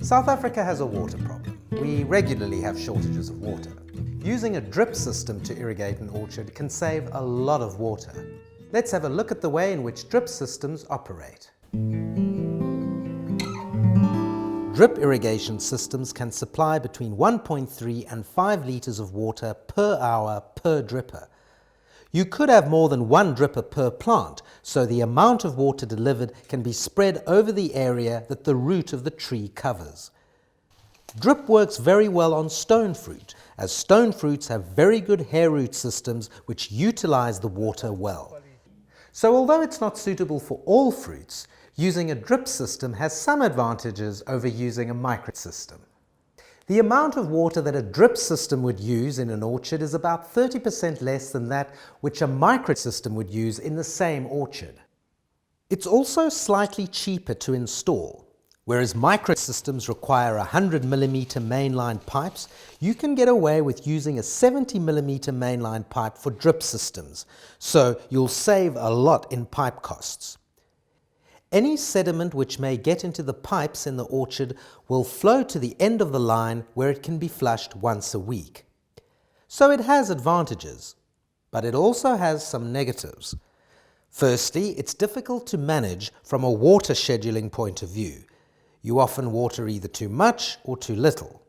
South Africa has a water problem. We regularly have shortages of water. Using a drip system to irrigate an orchard can save a lot of water. Let's have a look at the way in which drip systems operate. Drip irrigation systems can supply between 1.3 and 5 litres of water per hour per dripper. You could have more than one dripper per plant, so the amount of water delivered can be spread over the area that the root of the tree covers. Drip works very well on stone fruit, as stone fruits have very good hair root systems which utilize the water well. So although it's not suitable for all fruits, using a drip system has some advantages over using a micro system. The amount of water that a drip system would use in an orchard is about 30% less than that which a micro system would use in the same orchard. It's also slightly cheaper to install. Whereas micro systems require 100 mm mainline pipes, you can get away with using a 70 mm mainline pipe for drip systems, so you'll save a lot in pipe costs. Any sediment which may get into the pipes in the orchard will flow to the end of the line where it can be flushed once a week. So it has advantages, but it also has some negatives. Firstly, it's difficult to manage from a water scheduling point of view. You often water either too much or too little.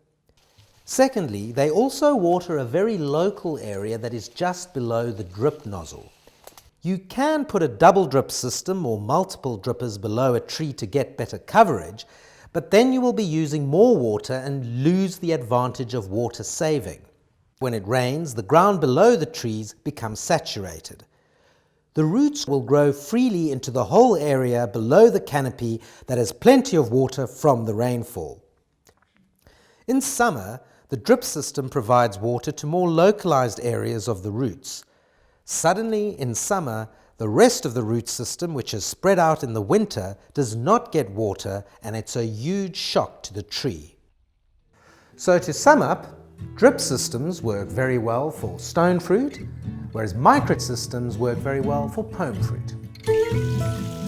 Secondly, they also water a very local area that is just below the drip nozzle. You can put a double drip system or multiple drippers below a tree to get better coverage, but then you will be using more water and lose the advantage of water saving. When it rains, the ground below the trees becomes saturated. The roots will grow freely into the whole area below the canopy that has plenty of water from the rainfall. In summer, the drip system provides water to more localized areas of the roots. Suddenly, in summer, the rest of the root system, which is spread out in the winter, does not get water, and it's a huge shock to the tree. So to sum up, drip systems work very well for stone fruit, whereas micro systems work very well for pome fruit.